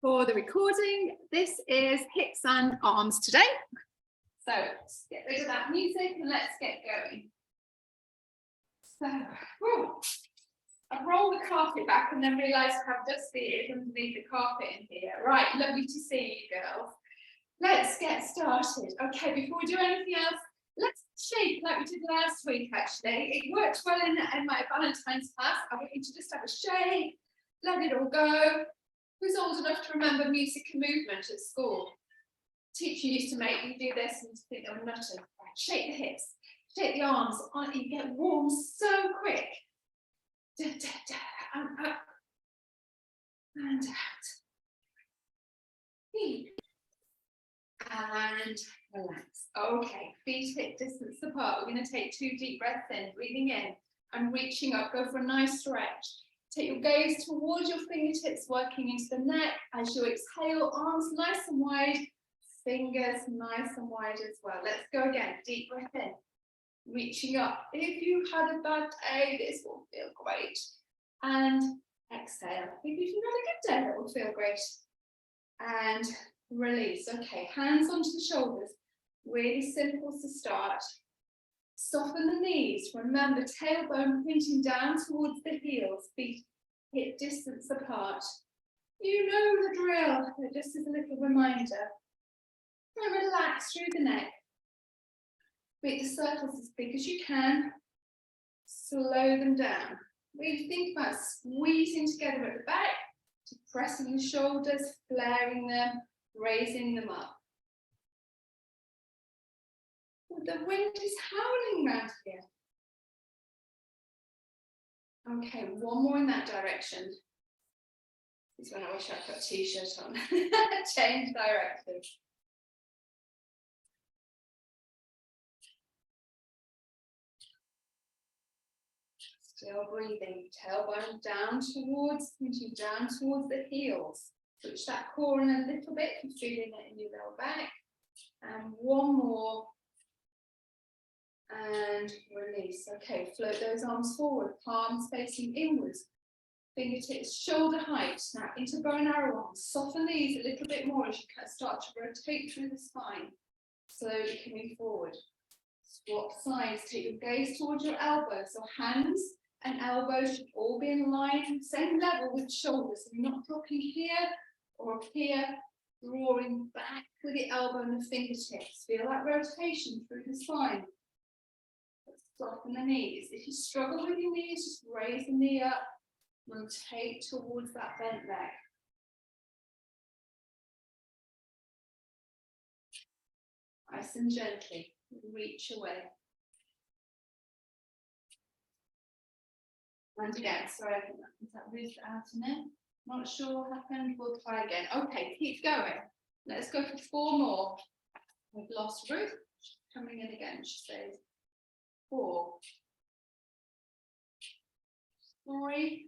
For the recording, this is hips and arms today. So let's get rid of that music and let's get going. So, I've rolled the carpet back and then realised how dusty it is underneath the carpet in here. Right, lovely to see you girls. Let's get started. Okay, before we do anything else, let's shake like we did last week actually. It worked well in my Valentine's class. I want you to just have a shake, let it all go. Who's old enough to remember music and movement at school? Teacher used to make you do this and think they were nutty. Right, shake the hips, shake the arms. You get warm so quick. Da, da, da, and up and out. And relax. Okay, feet hip distance apart. We're going to take 2 deep breaths in, breathing in and reaching up. Go for a nice stretch. Take your gaze towards your fingertips, working into the neck. As you exhale, arms nice and wide, fingers nice and wide as well. Let's go again. Deep breath in, reaching up. If you had a bad day, this will feel great. And exhale. If you've had a good day, that will feel great. And release. Okay, hands onto the shoulders. Really simple to start. Soften the knees. Remember, tailbone pointing down towards the heels, feet hip distance apart. You know the drill, but just as a little reminder. And relax through the neck. Make the circles as big as you can. Slow them down. Really think about squeezing together at the back, depressing the shoulders, flaring them, raising them up. The wind is howling around here. Okay, one more in that direction. This is when I wish I'd put a t-shirt on. Change direction. Still breathing. Tailbone down towards, pointing down towards the heels. Switch that core in a little bit. You're feeling it in your lower back. And one more. And release. Okay, float those arms forward, palms facing inwards, fingertips shoulder height. Now into bow and arrow arms. Soften these a little bit more as you start to rotate through the spine. Slowly coming forward. Swap sides. Take your gaze towards your elbows. So hands and elbows should all be in line, same level with the shoulders. So you're not dropping here or up here. Drawing back with the elbow and the fingertips. Feel that rotation through the spine. Soften the knees. If you struggle with your knees, just raise the knee up, rotate towards that bent leg. Nice and gently, reach away. And again, sorry, I think that moved out in it. Not sure what happened, we'll try again. Okay, keep going. Let's go for 4 more. We've lost Ruth, she's coming in again, she says. 4, 3,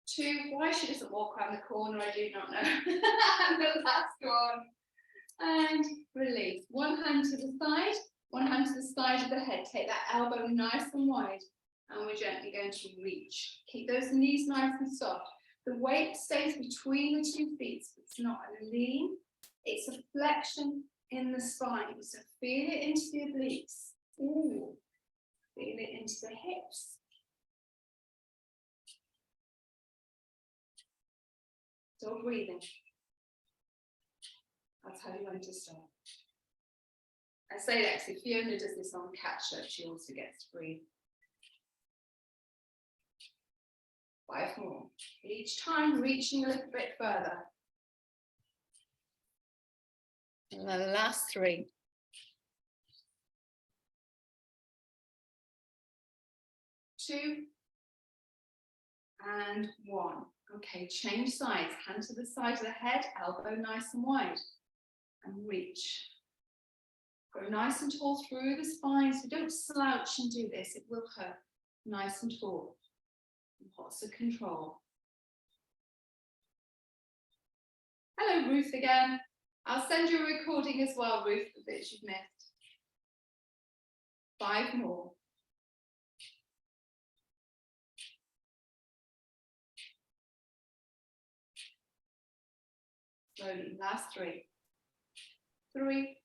2. Why she doesn't walk around the corner, I do not know. And the last one. And release. One hand to the side, one hand to the side of the head. Take that elbow nice and wide. And we're gently going to reach. Keep those knees nice and soft. The weight stays between the 2 feet. It's not a lean, it's a flexion in the spine, so feel it into the obliques. Ooh, feel it into the hips. Still breathing. I'll tell you when to stop. I say that because Fiona does this on catch up, she also gets to breathe. 5 more. Each time reaching a little bit further. And the last 3. 2 and 1. Okay, change sides. Hand to the side of the head, elbow nice and wide. And reach. Go nice and tall through the spine. So don't slouch and do this. It will hurt. Nice and tall. Lots of control. Hello, Ruth again. I'll send you a recording as well, Ruth, the bits you've missed. 5 more. Slowly, last 3. 3,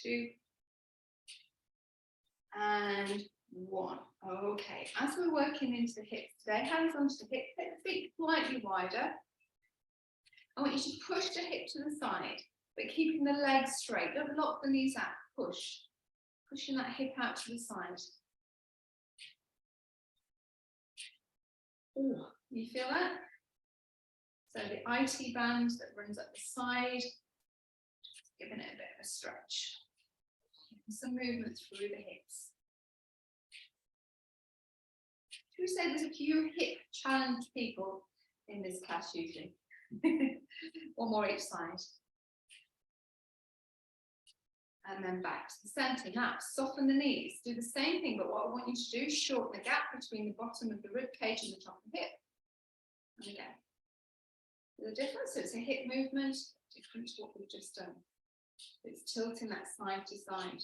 2, and 1. Okay, as we're working into the hips today, hands onto the hip, take the feet slightly wider. I want you to push the hip to the side, but keeping the legs straight. Don't lock the knees out, push. Pushing that hip out to the side. Ooh, you feel that? So the IT band that runs up the side, giving it a bit of a stretch. Some movement through the hips. Should we say there's a few hip challenged people in this class usually? One more each side. And then back to the centre. Now, soften the knees. Do the same thing, but what I want you to do is shorten the gap between the bottom of the rib cage and the top of the hip. And again. The difference, so it's a hip movement, different to what we've just done. It's tilting that side to side.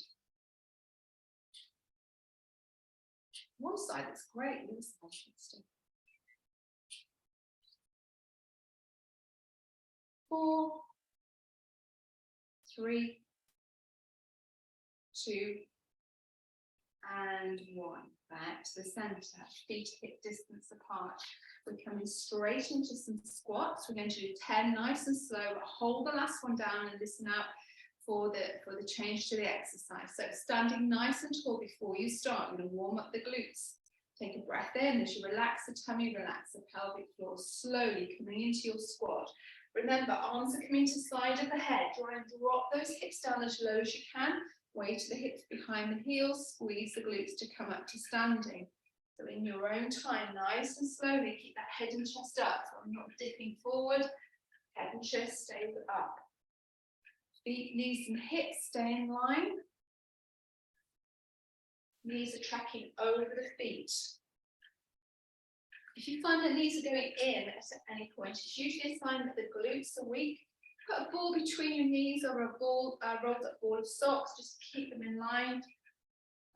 One side that's great, the other side should still. 4, 3, 2, and 1. Back to the centre, feet hip distance apart. We're coming straight into some squats. We're going to do 10 nice and slow, but hold the last one down and listen out for the change to the exercise. So standing nice and tall before you start, you're going to warm up the glutes. Take a breath in as you relax the tummy, relax the pelvic floor, slowly coming into your squat. Remember, arms are coming to the side of the head. Try and drop those hips down as low as you can. Weight the hips behind the heels, squeeze the glutes to come up to standing. So in your own time, nice and slowly, keep that head and chest up. So I'm not dipping forward, head and chest stays up. Feet, knees and hips stay in line. Knees are tracking over the feet. If you find that knees are going in at any point, it's usually a sign that the glutes are weak. Put a ball between your knees or a ball, rolled up ball of socks, just keep them in line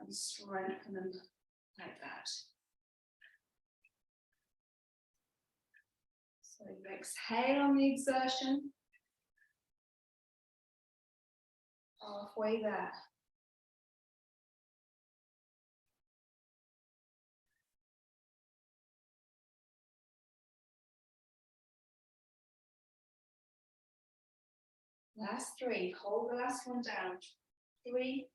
and strengthen them like that. So you exhale on the exertion. Halfway there. Last 3, hold the last one down. 3,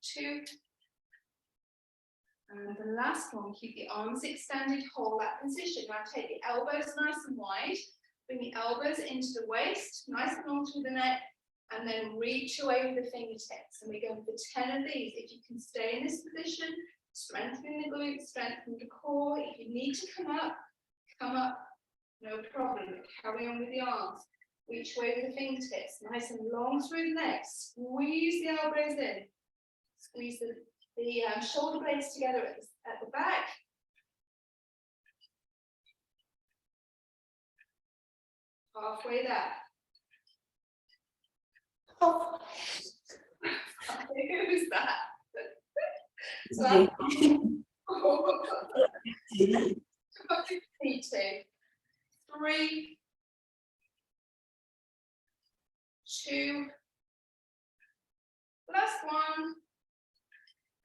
2, and the last one, keep the arms extended, hold that position. Now take the elbows nice and wide, bring the elbows into the waist, nice and long through the neck, and then reach away with the fingertips. And we're going for 10 of these. If you can stay in this position, strengthening the glutes, strengthening the core. If you need to come up. No problem. Carry on with the arms. Reach away with the fingertips. Nice and long through the neck. Squeeze the elbows in. Squeeze the shoulder blades together at the back. Halfway there. Oh. Who was that? So, 3, 2, last one,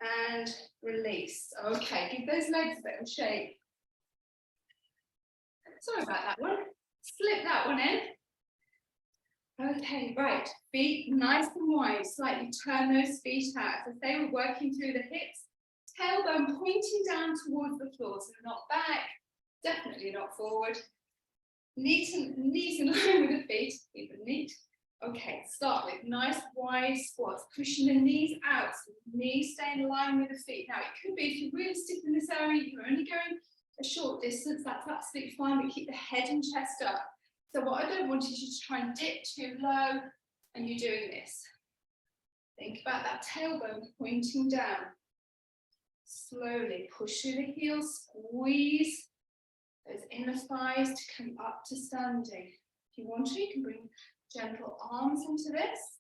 and release. Okay, give those legs a bit of shape. Sorry about that one. Slip that one in. Okay, right, feet nice and wide, slightly turn those feet out. As they were working through the hips, tailbone pointing down towards the floor, so not back, definitely not forward. Knees in line with the feet, keep them neat. Okay, start with nice wide squats, pushing the knees out, so the knees stay in line with the feet. Now it could be if you're really stiff in this area, you're only going a short distance, that's absolutely fine, but keep the head and chest up. So what I don't want is you to try and dip too low and you're doing this. Think about that tailbone pointing down. Slowly push through the heels, squeeze those inner thighs to come up to standing. If you want to, you can bring gentle arms into this.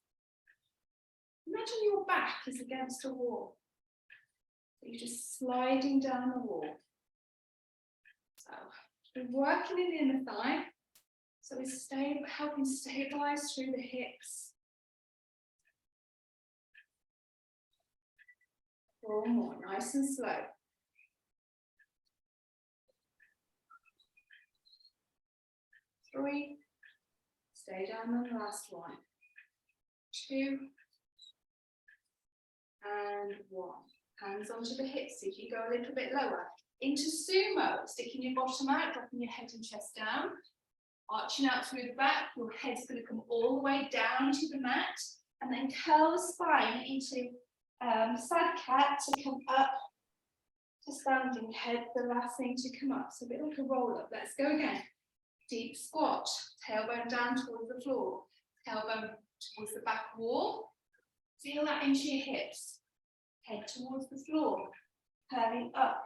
Imagine your back is against a wall. So you're just sliding down the wall. So we're working in the inner thigh. So we're helping stabilize through the hips. 4 more, nice and slow. 3, stay down on the last one. 2, and 1. Hands onto the hips. If you go a little bit lower into sumo, sticking your bottom out, dropping your head and chest down, arching out through the back. Your head's going to come all the way down to the mat, and then curl the spine into side cat to come up to standing head. The last thing to come up, so a bit like a roll up. Let's go again. Deep squat, tailbone down towards the floor, tailbone towards the back wall. Feel that into your hips. Head towards the floor, curling up.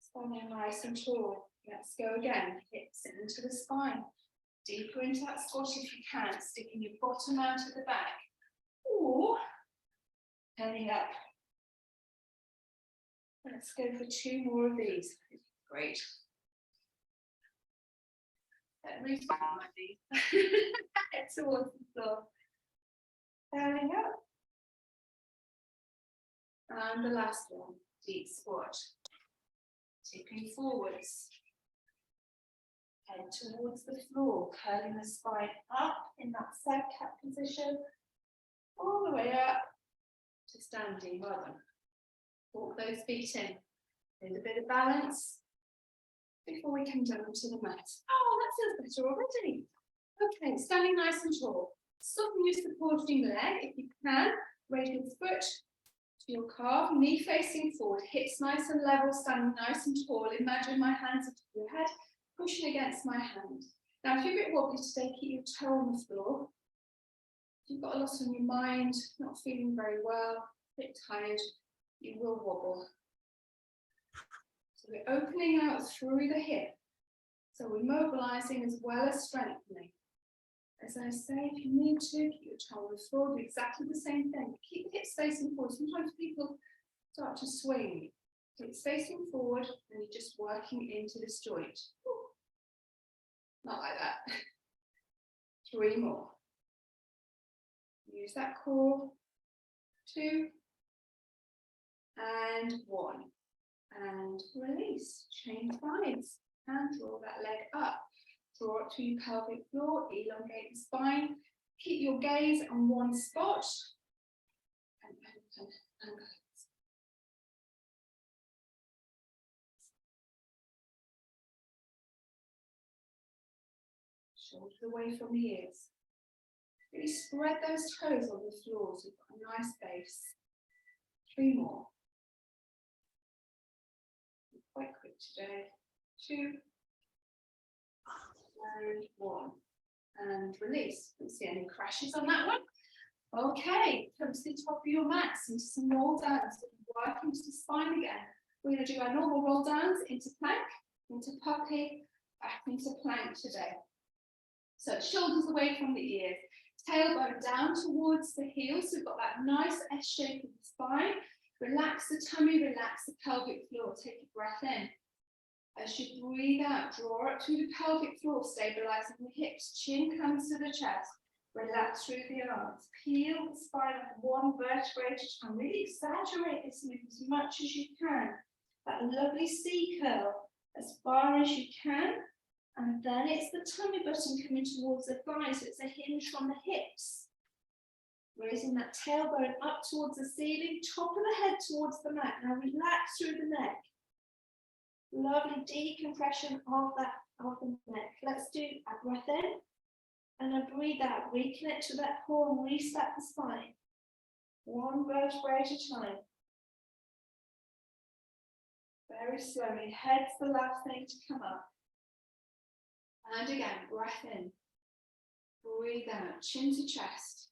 Standing nice and tall. Let's go again. Hips into the spine. Deeper into that squat if you can, sticking your bottom out at the back. Or curling up. Let's go for 2 more of these. Great. Move my knees. Head towards the floor. Curling up. And the last one, deep squat. Tipping forwards. Head towards the floor, curling the spine up in that side cat position. All the way up to standing. Well done. Walk those feet in. A bit of balance before we come down to the mat. Oh, that feels better already. Okay, standing nice and tall. Soften your supporting leg if you can. Raise your foot to your calf, knee facing forward, hips nice and level, standing nice and tall. Imagine my hands up to your head, pushing against my hand. Now, if you're a bit wobbly today, keep your toe on the floor. If you've got a lot on your mind, not feeling very well, a bit tired, you will wobble. So we're opening out through the hip. So we're mobilizing as well as strengthening. As I say, if you need to, keep your toe on the floor, do exactly the same thing. Keep the hips facing forward. Sometimes people start to swing. Hips facing forward, and you're just working into this joint. Not like that. 3 more. Use that core. 2, and 1. And release. Change sides. And draw that leg up. Draw it to your pelvic floor, elongate the spine. Keep your gaze on one spot. And open and close. Shoulders away from the ears. Really spread those toes on the floor so you've got a nice base. 3 more. Quite quick today. 2. And 1. And release. Don't see any crashes on that one. Okay, come to the top of your mats into some roll downs. Work into the spine again. We're going to do our normal roll downs into plank, into puppy, back into plank today. So shoulders away from the ears, tailbone down towards the heels. So we've got that nice S shape of the spine. Relax the tummy, relax the pelvic floor. Take a breath in. As you breathe out, draw up through the pelvic floor, stabilizing the hips. Chin comes to the chest. Relax through the arms. Peel the spine up 1 vertebrae at a time. Really exaggerate this move as much as you can. That lovely C curl as far as you can. And then it's the tummy button coming towards the thighs. So it's a hinge from the hips. Raising that tailbone up towards the ceiling, top of the head towards the mat. Now relax through the neck. Lovely decompression of the neck. Let's do a breath in and a breathe out. Reconnect to that core and reset the spine. 1 vertebrae at a time. Very slowly. Head's the last thing to come up. And again, breath in. Breathe out. Chin to chest.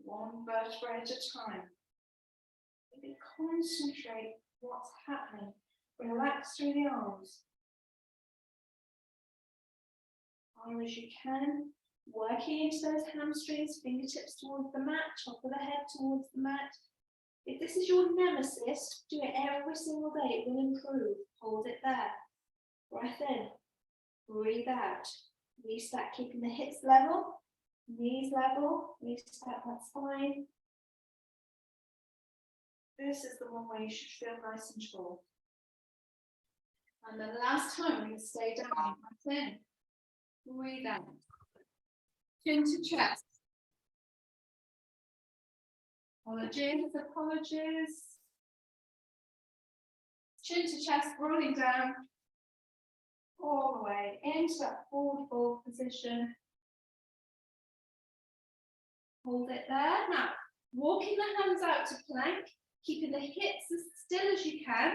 1 vertebrae at a time. Really concentrate what's happening. Relax through the arms. As as you can, working into those hamstrings, fingertips towards the mat, top of the head towards the mat. If this is your nemesis, do it every single day. It will improve. Hold it there. Breath in. Breathe out. Reset, keeping the hips level, knees level. Reset that spine. This is the one where you should feel nice and tall. And then the last time, we're going to stay down. Breath in. Breathe out. Chin to chest. Apologies. Chin to chest, rolling down. All the way into that forward fold position. Hold it there. Now, walking the hands out to plank, keeping the hips as still as you can.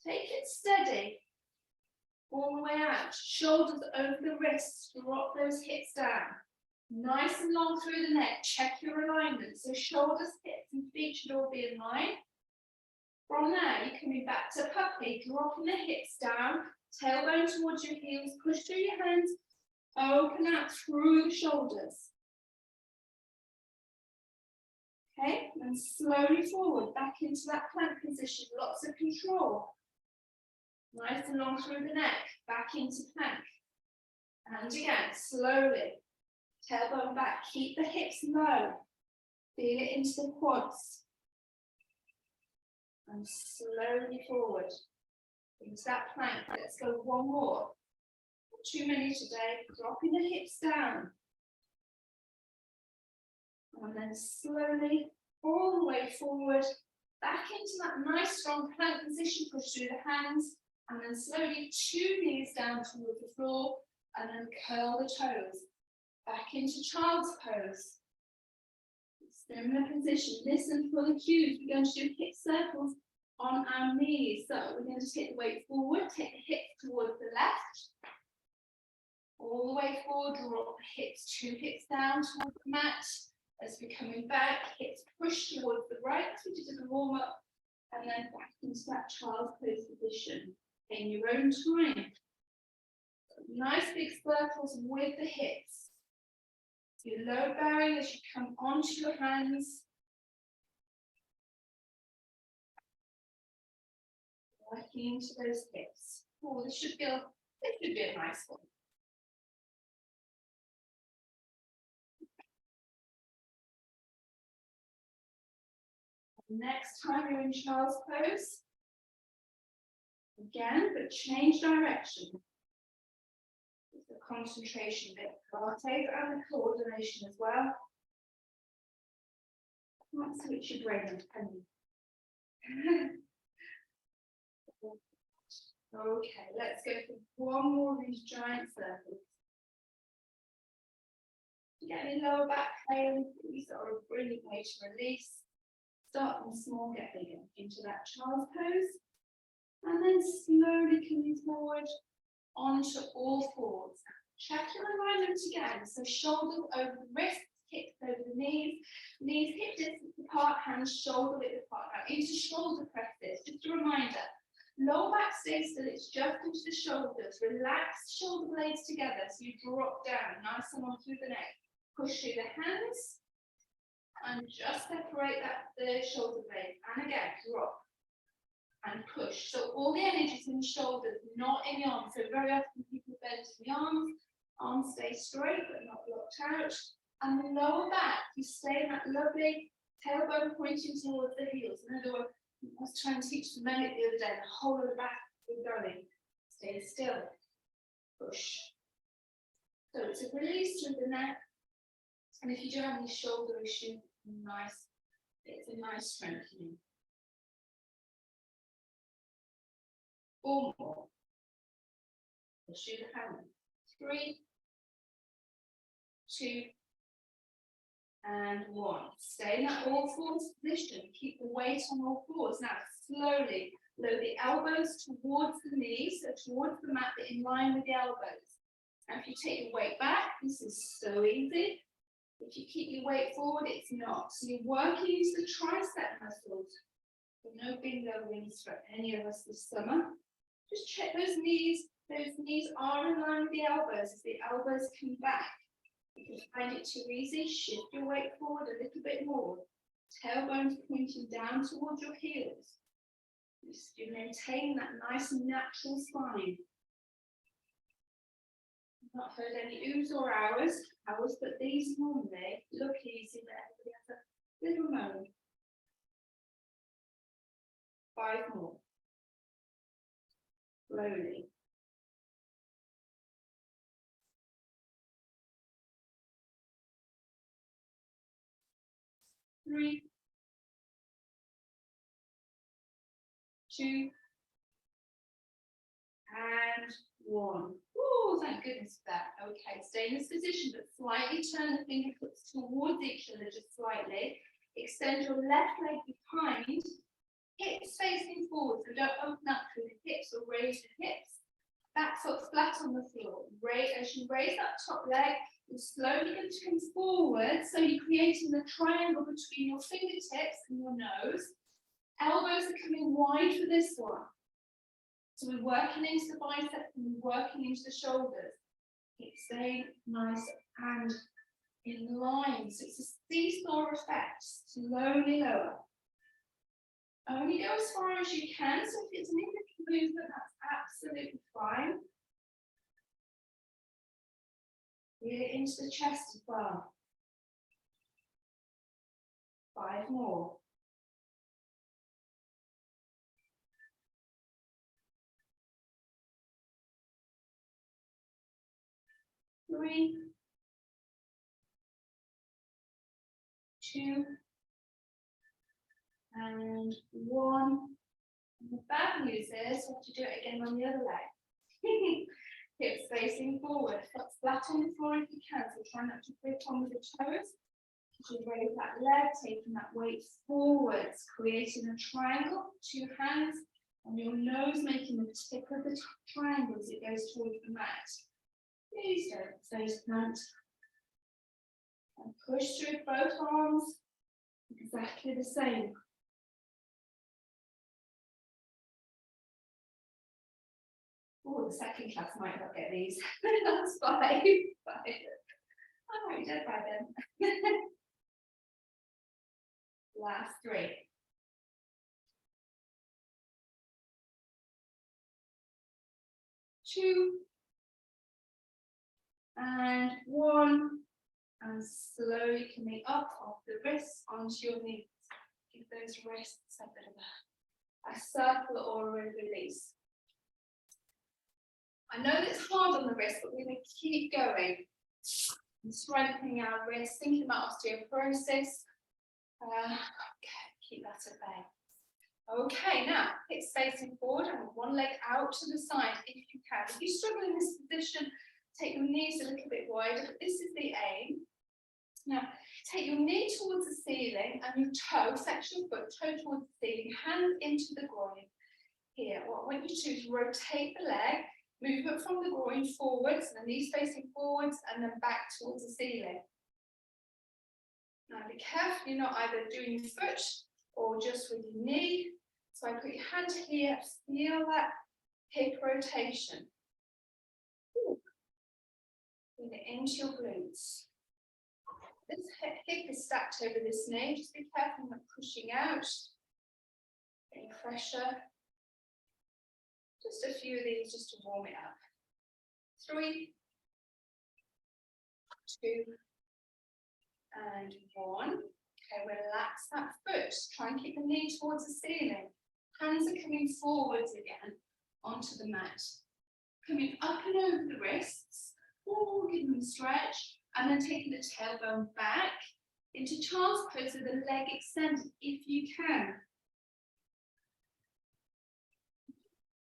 Take it steady. All the way out. Shoulders over the wrists. Drop those hips down. Nice and long through the neck. Check your alignment. So shoulders, hips, and feet should all be in line. From there, you're coming back to puppy, dropping the hips down, tailbone towards your heels, push through your hands, open out through the shoulders. Okay, and slowly forward, back into that plank position, lots of control. Nice and long through the neck, back into plank. And again, slowly, tailbone back, keep the hips low, feel it into the quads. And slowly forward into that plank. Let's go one more. Not too many today. Dropping the hips down. And then slowly all the way forward. Back into that nice strong plank position. Push through the hands. And then slowly 2 knees down towards the floor. And then curl the toes. Back into child's pose. Similar position. Listen for the cues. We're going to do hip circles on our knees. So we're going to take the weight forward, take the hips towards the left. All the way forward, drop the hips, 2 hips down towards the mat. As we're coming back, hips push towards the right, as we did a warm up, and then back into that child's pose position in your own time. Nice big circles with the hips. Your low bearing as you come onto your hands. Working into those hips. Oh, this should be a nice one. Next time you're in child's pose. Again, but change direction. It's the concentration bit. Pilates and the coordination as well. Might switch your brain depending. Okay, let's go for one more of these giant circles. Get any lower back pain, these are a brilliant way to release. Start from small, get bigger into that child's pose. And then slowly coming forward onto all fours. Check your alignment again. So shoulders over the wrists, hips over the knees, hip distance apart, hands shoulder width apart. Now into shoulder presses, just a reminder. Lower back stays still, it's just into the shoulders. Relax shoulder blades together so you drop down nice and on through the neck. Push through the hands and just separate the shoulder blades. And again, drop and push. So all the energy is in the shoulders, not in the arms. So very often people bend in the arms stay straight but not locked out. And the lower back, you stay in that lovely tailbone pointing towards the heels. In other words, I was trying to teach the medic the other day, the whole of the back is going. Stay still. Push. So it's a release through the neck. And if you do have any shoulder issue, it's a nice strengthening. 4 more. Push through the hand. 3, 2, and 1. Stay in that all fours position. Keep the weight on all fours. Now slowly lower the elbows towards the knees, so towards the mat, but in line with the elbows. Now if you take your weight back, this is so easy. If you keep your weight forward, it's not. So you're working into the tricep muscles. So no bingo wings for any of us this summer. Just check those knees. Those knees are in line with the elbows as the elbows come back. If you find it too easy, shift your weight forward a little bit more. Tailbones pointing down towards your heels. You maintain that nice and natural spine. I've not heard any oohs or hours, but these normally look easy, but everybody has a little moan. 5 more. Slowly. 3, 2, and 1. Oh, thank goodness for that. Okay, stay in this position, but slightly turn the fingertips towards each other, just slightly. Extend your left leg behind, hips facing forward, so don't open up through the hips or raise the hips. Back foot flat on the floor. As you raise that top leg, you're slowly going to come forward, so you're creating the triangle between your fingertips and your nose. Elbows are coming wide for this one. So we're working into the biceps and we're working into the shoulders. Keep staying nice and in line. So it's a seesaw effect. Slowly lower. Only go as far as you can. So if it's an individual movement, that's absolutely fine. Feel it into the chest as well. 5 more. 3, 2, and 1. And the bad news is you have to do it again on the other leg. Hips facing forward, foot flat on the floor if you can, so try not to grip on with the toes. You raise that leg, taking that weight forwards, creating a triangle, 2 hands on your nose, making the tip of the triangle as it goes towards the mat. Please don't face plant. And push through both arms, exactly the same. Oh, the second class might not get these. That's fine. I might be dead by then. Last 3. 2, and 1, and slowly coming up off the wrists onto your knees. Give those wrists a bit of a circle or a release. I know it's hard on the wrist, but we're going to keep going and strengthening our wrists, thinking about osteoporosis. Okay, keep that at bay. Okay, now hips facing forward and 1 leg out to the side if you can. If you struggle in this position, take your knees a little bit wider, but this is the aim. Now, take your knee towards the ceiling and your toe, flex your foot, toe towards the ceiling, hand into the groin. Here, what I want you to do is rotate the leg, movement from the groin forwards, and the knees facing forwards, and then back towards the ceiling. Now, be careful you're not either doing your foot or just with your knee. So I put your hand here, feel that hip rotation. Bring it into your glutes. This hip is stacked over this knee. Just be careful not pushing out. Any pressure. Just a few of these just to warm it up. 3, 2, and 1. Okay, relax that foot. Try and keep the knee towards the ceiling. Hands are coming forwards again onto the mat. Coming up and over the wrists. Oh, give them a stretch. And then taking the tailbone back into child's pose with the leg extended if you can.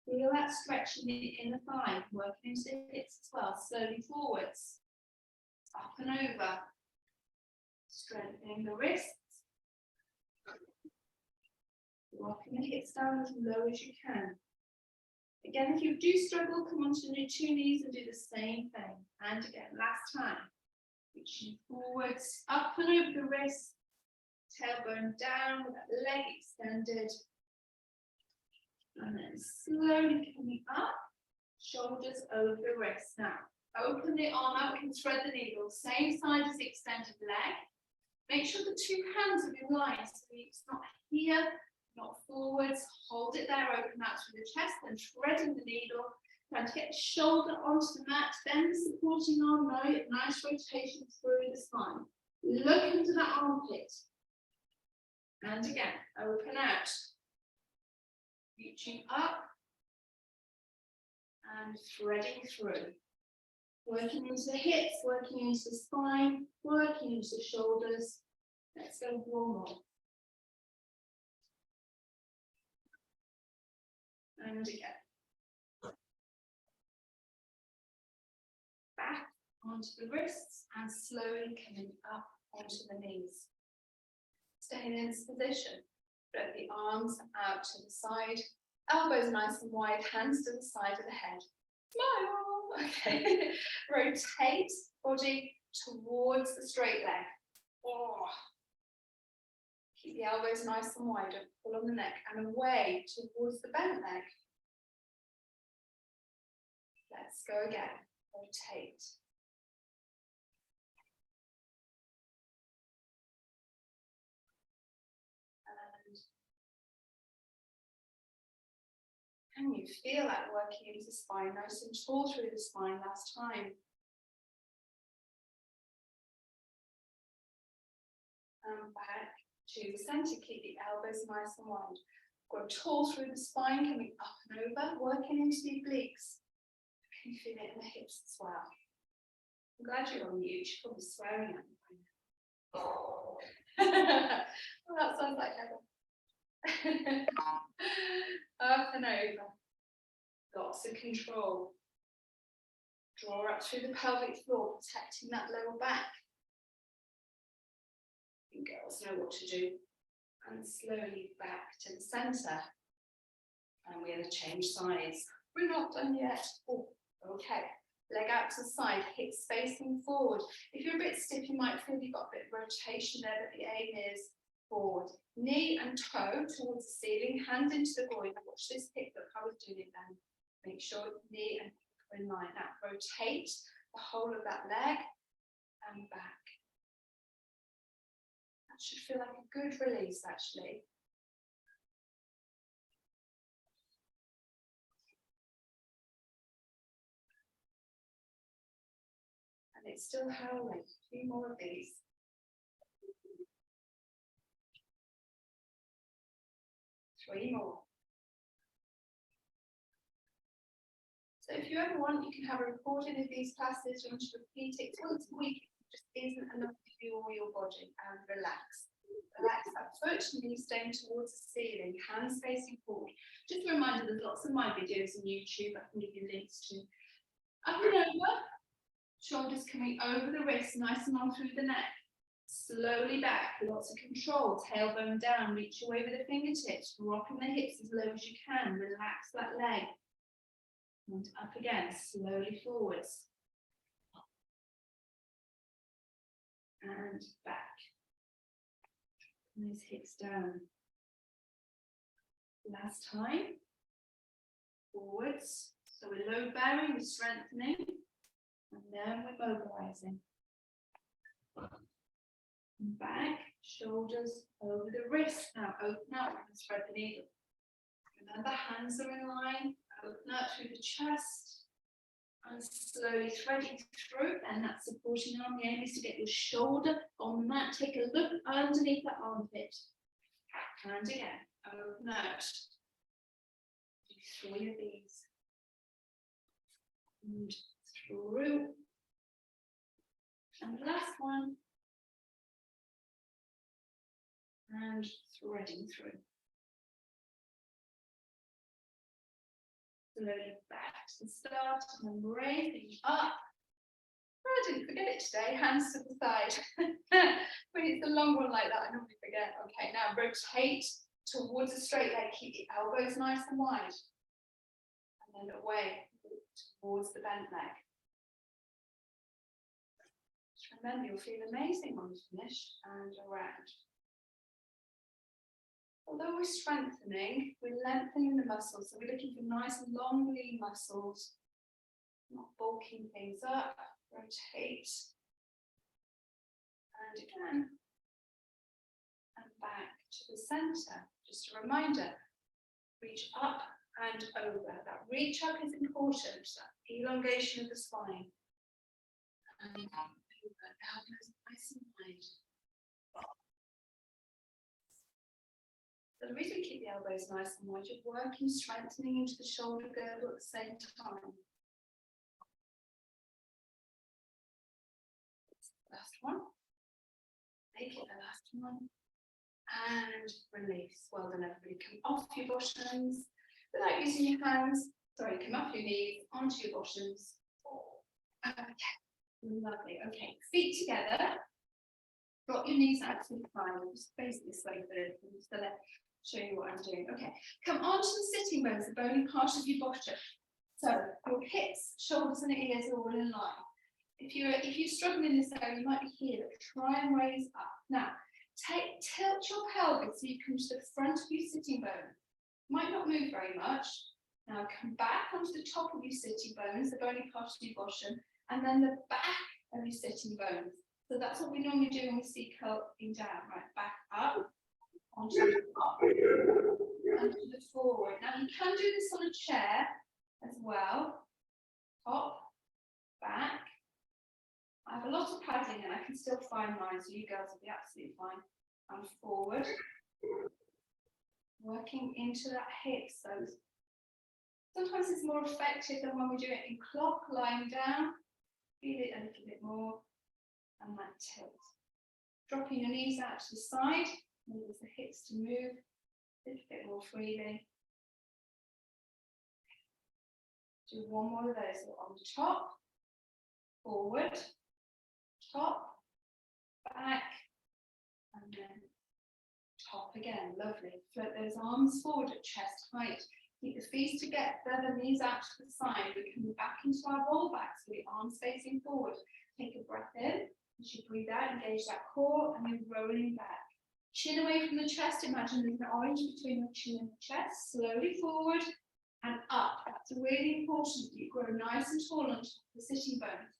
Feel that stretch in the inner thigh, working into the hips as well. Slowly forwards. Up and over. Strengthening the wrists. Rocking the hips down as low as you can. Again, if you do struggle, come onto your 2 knees and do the same thing. And again, last time. Reaching forwards, up and over the wrist. Tailbone down with that leg extended. And then slowly coming up. Shoulders over the wrist. Now, Open the arm out, you can thread the needle, same side as the extended leg. Make sure the two hands are in line, so it's not here, not forwards. Hold it there, open out through the chest, then threading the needle. Trying to get the shoulder onto the mat, then the supporting arm, nice rotation through the spine. Look into that armpit. And again, open out. Reaching up. And threading through. Working into the hips, working into the spine, working into the shoulders. Let's go one more. And again. Back onto the wrists and slowly coming up onto the knees. Staying in this position. Spread the arms out to the side. Elbows nice and wide, hands to the side of the head. Smile. Okay. Rotate body towards the straight leg. Oh. Keep the elbows nice and wide. Don't pull on the neck and away towards the bent leg. Let's go again. Rotate. And can you feel that working into the spine, nice and tall through the spine last time? And back to the center, keep the elbows nice and wide. Go tall through the spine, coming up and over, working into the obliques. Can you feel it in the hips as well? I'm glad you're on mute, you're probably swearing at me by now. Oh. Well, that sounds like heaven. Up and over. Lots of control. Draw up through the pelvic floor, protecting that lower back. You girls know what to do. And slowly back to the center. And we're going to change sides. We're not done yet. Oh, okay. Leg out to the side, hips facing forward. If you're a bit stiff, you might feel you've got a bit of rotation there, but the aim is forward. Knee and toe towards the ceiling, hands into the groin. Watch this hip, look how we're doing it then. Make sure knee and hip are in line. Now rotate the whole of that leg and back. That should feel like a good release actually. And it's still howling. 2 more of these. Three more. So if you ever want, you can have a recording of these classes. You want to repeat it once a week. It just isn't enough to do all your body and relax. Relax that foot, knees staying towards the ceiling, hands facing forward. Just a reminder, there's lots of my videos on YouTube. I can give you links to. Up and over. Shoulders coming over the wrists, nice and long through the neck. Slowly back, lots of control, tailbone down, reach away with the fingertips, rocking the hips as low as you can, relax that leg. And up again, slowly forwards. And back. And those hips down. Last time. Forwards. So we're low bearing, we're strengthening. And then we're mobilizing. And back, shoulders over the wrists. Now open out and spread the needle. Remember, hands are in line. Open out through the chest. And slowly threading through. And that supporting arm. The aim is to get your shoulder on the mat. Take a look underneath the armpit. And again, open out. Do 3 of these. And through. And the last one. And threading through. Slowly back to the start and then raising up. Oh, I didn't forget it today. Hands to the side. When it's a long one like that, I normally forget. Okay, now rotate towards the straight leg. Keep the elbows nice and wide. And then away towards the bent leg. Just remember, you'll feel amazing when you're finished and around. Although we're strengthening, we're lengthening the muscles. So we're looking for nice long lean muscles. not bulking things up. Rotate. And again. And back to the center. Just a reminder, reach up and over. That reach up is important, that elongation of the spine. And over, elbows nice and wide. So the reason we keep the elbows nice and wide, you're working, strengthening into the shoulder girdle at the same time. Last one. Make it the last one. And release. Well done, everybody. Come off your bottoms without using your hands. Sorry, come off your knees, onto your bottoms. Lovely. Okay, feet together. Drop your knees out to the side. Just face this way for it. Just to show you what I'm doing. Okay, come onto the sitting bones, the bony part of your bottom. So your hips, shoulders, and ears are all in line. If you struggle in this area, you might be here. But try and raise up. Now, tilt your pelvis so you come to the front of your sitting bone. Might not move very much. Now come back onto the top of your sitting bones, the bony part of your bottom, and then the back of your sitting bones. So that's what we normally do when we see curling down. Right, back up, onto the top, and to the forward. Now you can do this on a chair as well. Top, back. I have a lot of padding and I can still find mine, so you girls will be absolutely fine. And forward. Working into that hip. So sometimes it's more effective than when we do it in clock, lying down. Feel it a little bit more. And that tilt. Dropping your knees out to the side. Move the hips to move a little bit more freely. Do one more of those. So on the top, forward. Top, back, and then top again. Lovely. Float those arms forward at chest height. Keep the feet together, the knees out to the side. We're coming back into our roll back, so the arms facing forward. Take a breath in. As you breathe out, engage that core, and then rolling back. Chin away from the chest. Imagine there's an orange between your chin and the chest. Slowly forward and up. That's really important that you grow nice and tall onto the sitting bones.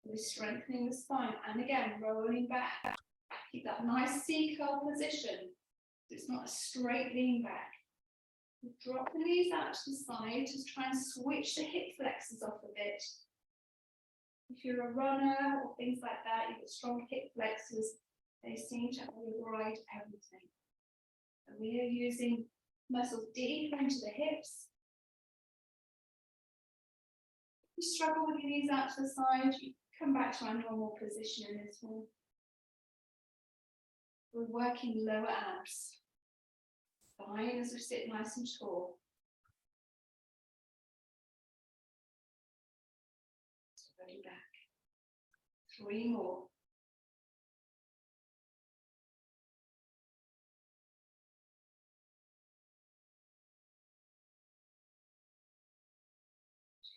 We're strengthening the spine, and again, rolling back. Keep that nice C-curl position. It's not a straight lean back. Drop the knees out to the side. Just try and switch the hip flexors off a bit. If you're a runner or things like that, you've got strong hip flexors, they seem to override everything. And we are using muscles deeper into the hips. If you struggle with your knees out to the side, you come back to our normal position in this one. We're working lower abs. Spine as we sit nice and tall. Slowly back. 3 more.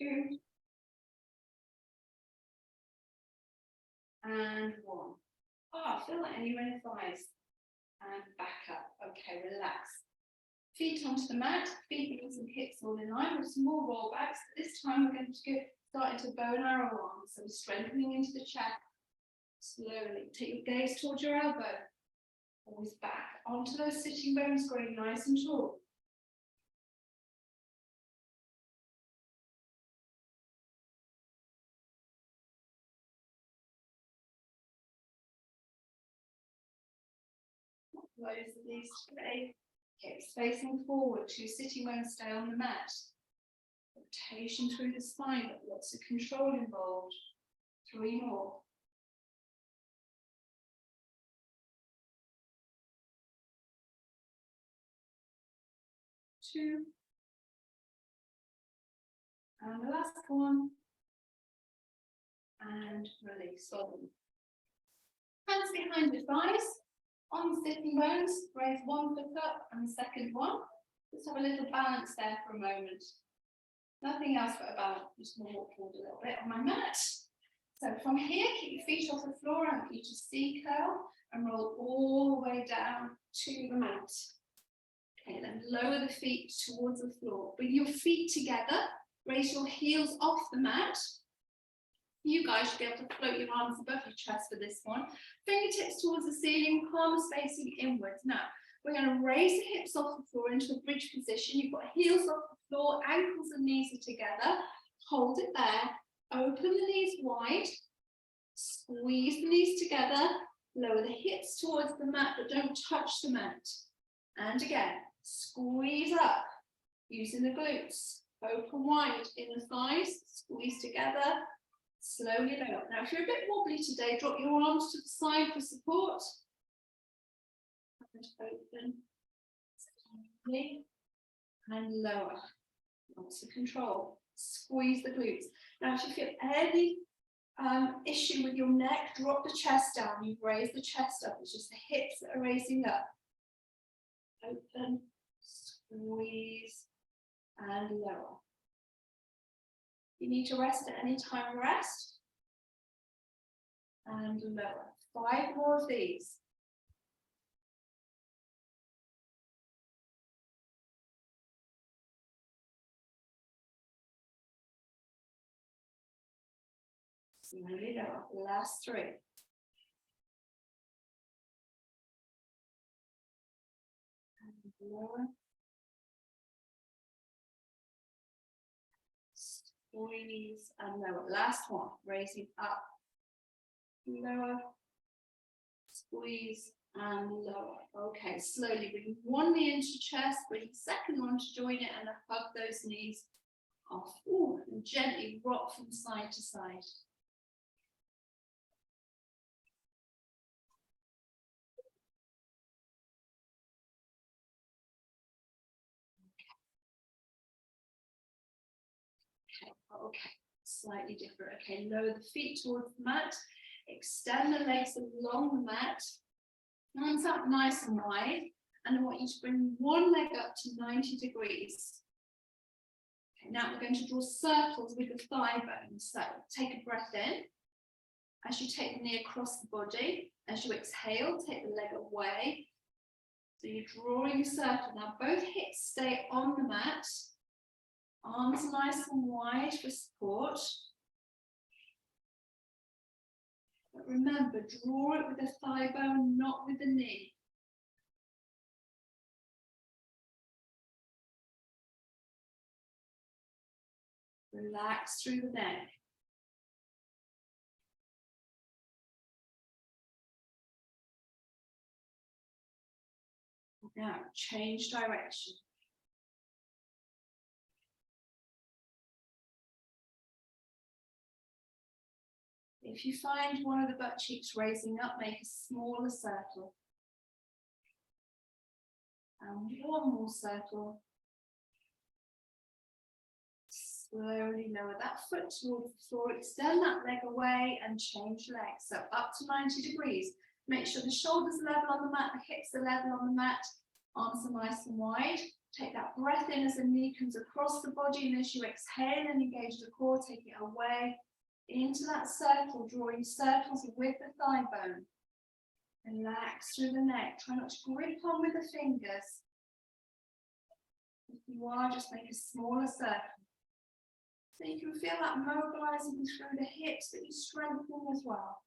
2. And 1. Oh, feel that in your inner thighs. And back up. Okay, relax. Feet onto the mat, feet, knees and hips all in line with some more roll backs. This time we're going to start into bow and arrow arms. So strengthening into the chest. Slowly. Take your gaze towards your elbow. Always back onto those sitting bones, growing nice and tall. Close the knees today. Hips facing forward, 2 sitting bones stay on the mat. Rotation through the spine, but lots of control involved. 3 more. 2. And the last one. And release. Hands behind the thighs. On the sitting bones, raise one foot up and the second one. Let's have a little balance there for a moment. Nothing else but a balance. Just going to walk forward a little bit on my mat. So from here, keep your feet off the floor and you to C-curl and roll all the way down to the mat. Okay, then lower the feet towards the floor. Bring your feet together Raise your heels off the mat. You guys should be able to float your arms above your chest for this one. Fingertips towards the ceiling, palms facing inwards. Now, we're going to raise the hips off the floor into a bridge position. You've got heels off the floor, ankles and knees are together. Hold it there. Open the knees wide. Squeeze the knees together. Lower the hips towards the mat, but don't touch the mat. And again, squeeze up using the glutes. Open wide in the thighs, squeeze together. Slowly lower. Now, if you're a bit wobbly today, drop your arms to the side for support. And open. Slowly. And lower. Lots of control. Squeeze the glutes. Now, if you feel any issue with your neck, drop the chest down. You've raised the chest up. It's just the hips that are raising up. Open. Squeeze. And lower. You need to rest at any time, rest. And lower. 5 more of these. Slowly lower. Last 3. And lower. Squeeze and lower. Last one. Raising up. Lower. Squeeze and lower. Okay, slowly bring one knee into chest, bring the second one to join it, and hug those knees off. Ooh, and gently rock from side to side. Okay, slightly different. Okay, lower the feet towards the mat, extend the legs along the mat, hands up nice and wide, and I want you to bring one leg up to 90 degrees. Okay, now we're going to draw circles with the thigh bone. So take a breath in. As you take the knee across the body, as you exhale, take the leg away. So you're drawing a circle. Now both hips stay on the mat. Arms nice and wide for support. But remember, draw it with the thigh bone, not with the knee. Relax through the neck. Now, change direction. If you find one of the butt cheeks raising up, make a smaller circle. And one more circle. Slowly lower that foot towards the floor, extend that leg away and change legs. So up to 90 degrees. Make sure the shoulders are level on the mat, the hips are level on the mat, arms are nice and wide. Take that breath in as the knee comes across the body, and as you exhale and engage the core, take it away into that circle, drawing circles with the thigh bone. Relax through the neck. Try not to grip on with the fingers. If you are, just make a smaller circle. So you can feel that mobilizing through the hips, that you strengthen as well.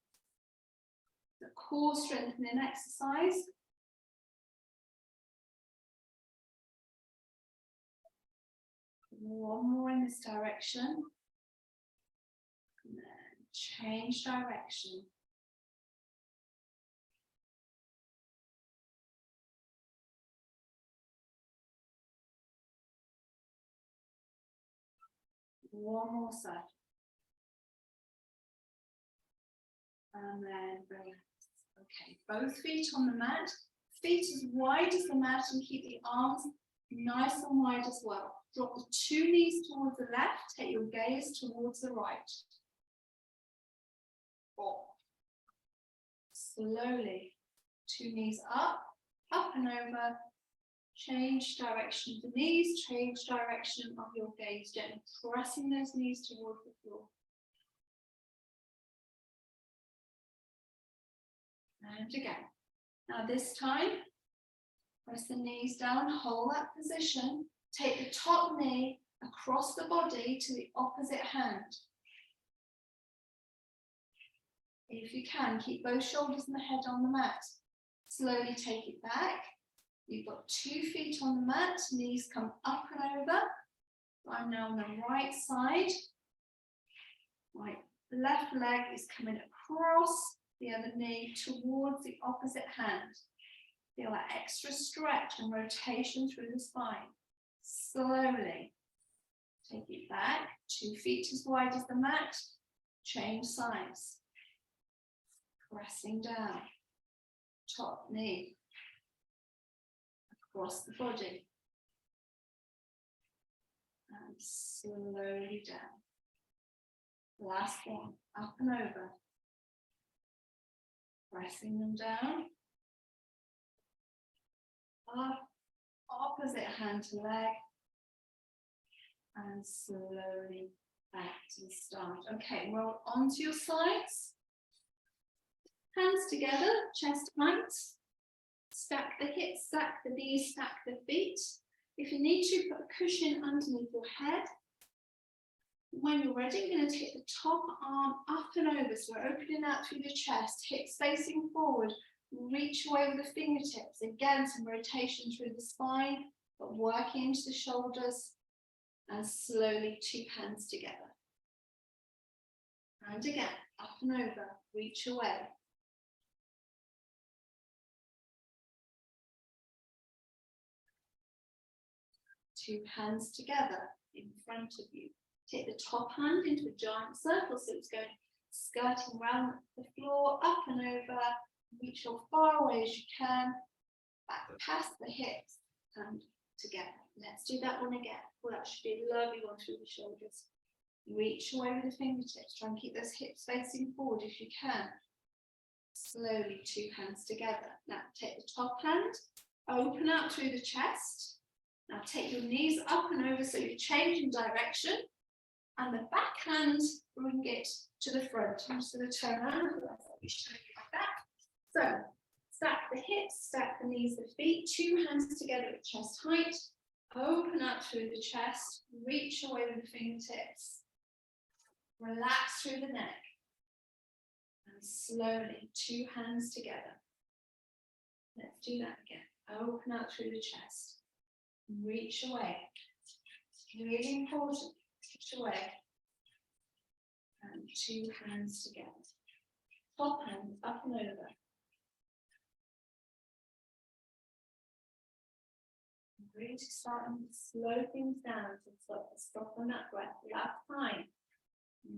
The core strengthening exercise. One more in this direction. And then change direction. One more side. And then relax. Okay, both feet on the mat. Feet as wide as the mat, and keep the arms nice and wide as well. Drop the 2 knees towards the left. Take your gaze towards the right. 4. Slowly. 2 knees up and over. Change direction of the knees, change direction of your gaze, gently pressing those knees towards the floor. And again. Now this time, press the knees down, hold that position, take the top knee cross the body to the opposite hand. If you can, keep both shoulders and the head on the mat. Slowly take it back. You've got 2 feet on the mat, knees come up and over. I'm now on the right side. My left leg is coming across the other knee towards the opposite hand. Feel that extra stretch and rotation through the spine. Slowly take it back, 2 feet as wide as the mat, change sides. Pressing down, top knee, across the body, and slowly down. Last one, up and over, pressing them down, up, opposite hand to leg, and slowly back to the start. Okay, roll onto your sides. Hands together, chest height. Stack the hips, stack the knees, stack the feet. If you need to, put a cushion underneath your head. When you're ready, you're going to take the top arm up and over. So we're opening out through the chest, hips facing forward. Reach away with the fingertips. Again, some rotation through the spine, but working into the shoulders. And slowly 2 hands together. And again, up and over, reach away. Two hands together in front of you. Take the top hand into a giant circle, so it's going skirting around the floor, up and over. Reach as far away as you can, back past the hips and together. Let's do that one again. Well, that should be a lovely one through the shoulders. Reach away with the fingertips. Try and keep those hips facing forward if you can. Slowly, 2 hands together. Now take the top hand, open out through the chest. Now take your knees up and over so you're changing direction. And the back hand, bring it to the front. I'm just going to turn around. Let me show you like that. So stack the hips, stack the knees, the feet, 2 hands together at chest height. Open up through the chest, reach away with the fingertips. Relax through the neck. And slowly, 2 hands together. Let's do that again. Open up through the chest. Reach away. Really important. Reach away. And 2 hands together. Top hand up and over. I'm going to start and slow things down to stop on that breath. Last time.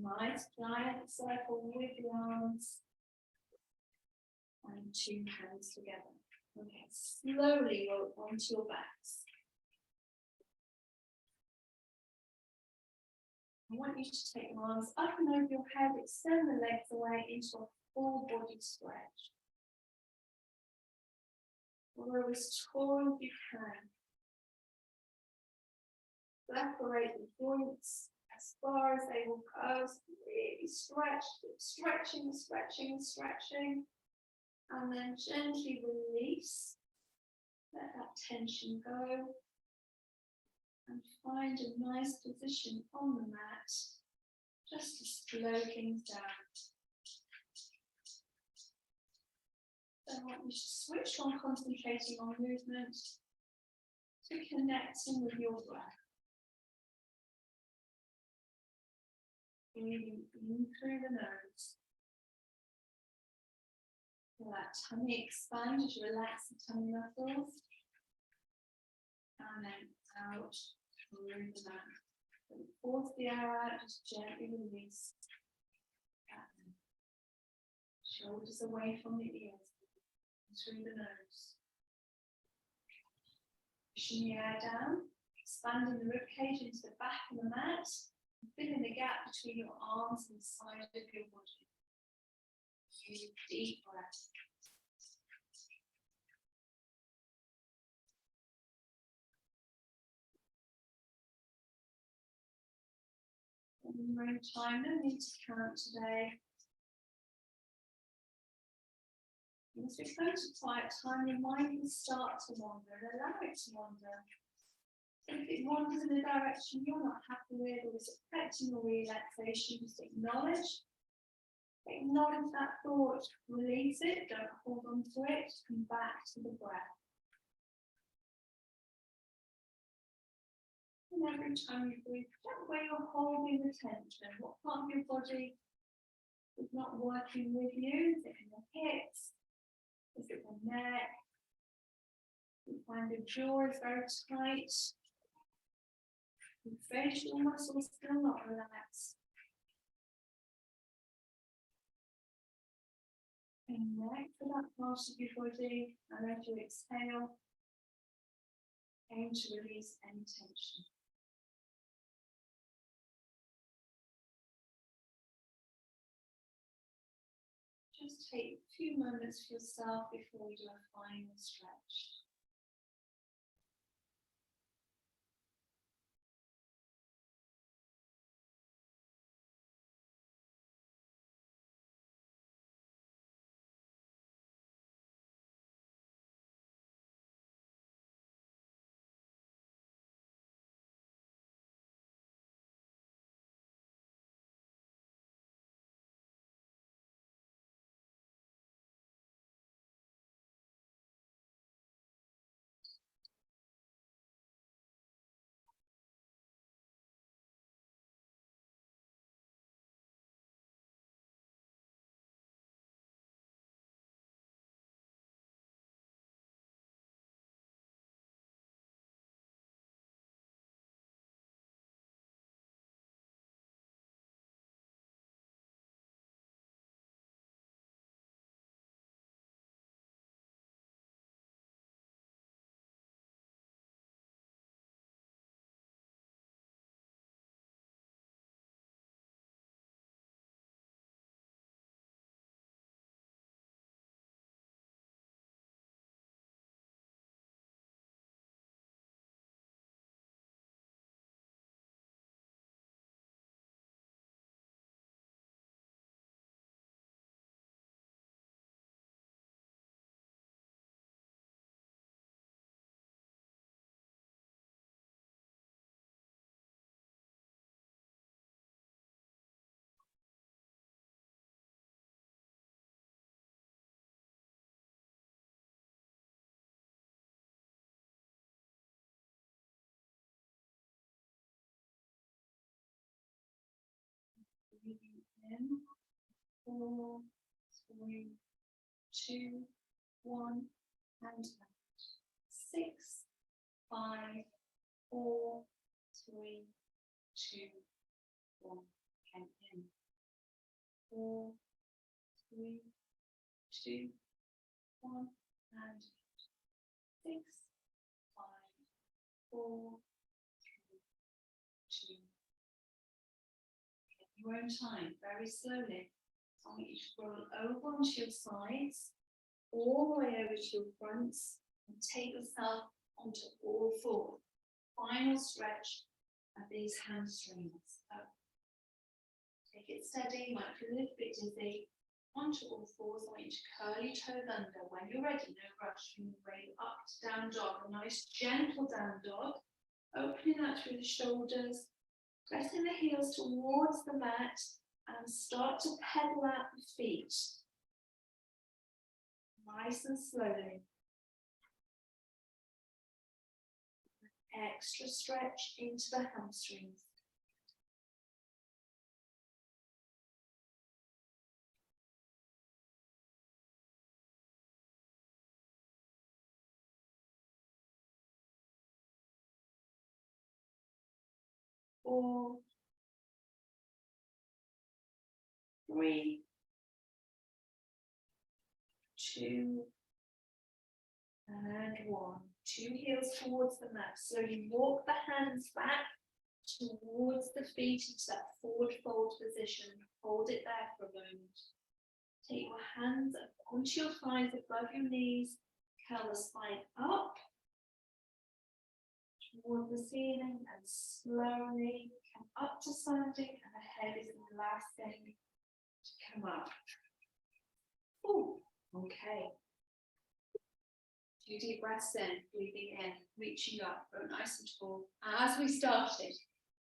Nice giant circle with your arms. And 2 hands together. Okay, slowly roll onto your backs. I want you to take your arms up and over your head, extend the legs away into a full body stretch. Grow as tall as you can. Separate the joints as far as they will go. Really stretch, stretching, stretching, stretching. And then gently release. Let that tension go. And find a nice position on the mat, just to slow things down. So I want you to switch from concentrating on movement to connecting with your breath. Breathing in through the nose. Feel that tummy expand as you relax the tummy muscles. And then out through the mouth. So force the air out, just gently release. Shoulders away from the ears, through the nose. Pushing the air down, expanding the ribcage into the back of the mat, and filling the gap between your arms and the side of your body. Use deep breath. In your own time, no need to count today. As we go to quiet time, your mind can start to wander and allow it to wander. If it wanders in a direction you're not happy with or is affecting your relaxation, just acknowledge. Acknowledge that thought, release it, don't hold on to it, come back to the breath. And every time you breathe, check where you're holding the tension. What part of your body is not working with you? Is it in the hips? Is it the neck? You find your jaw is very tight. Your facial muscles still not relaxed. Connect to that part of your body, and as you exhale, aim to release any tension. Just take a few moments for yourself before we do a final stretch. Breathing in, 4, 3, 2, 1, and out. 6, 5, 4, 3, 2, 1, and in. 4, 3, 2, 1, and out. 6, 5, 4, 3, 2. Your own time, very slowly. I want you to roll over onto your sides, all the way over to your fronts, and take yourself onto all fours. Final stretch of these hamstrings. Take it steady, you might feel a little bit dizzy. Onto all fours, I want you to curl your toes under. When you're ready, no rush, you can raise up to down dog, a nice gentle down dog. Opening out through the shoulders. Pressing the heels towards the mat and start to pedal out the feet. Nice and slowly. Extra stretch into the hamstrings. Four, 3, 2, and 1. 2 heels towards the mat. Slowly walk the hands back towards the feet into that forward fold position. Hold it there for a moment. Take your hands up onto your thighs above your knees. Curl the spine up toward the ceiling and slowly come up to standing, and the head is the last thing to come up. Ooh, okay. 2 deep breaths in, breathing in, reaching up, grow nice and tall, as we started.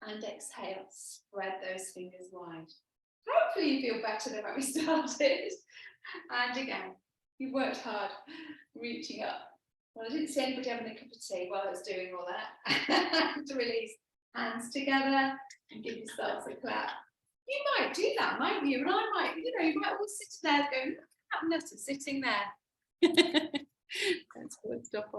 And exhale, spread those fingers wide. Hopefully you feel better than when we started. And again, you worked hard, reaching up. Well, I didn't see anybody having a cup of tea while I was doing all that. To release, hands together and give yourselves a clap. You might do that, mightn't you? And I might, you might all sit there going, look at that nutter sitting there. Let's stop.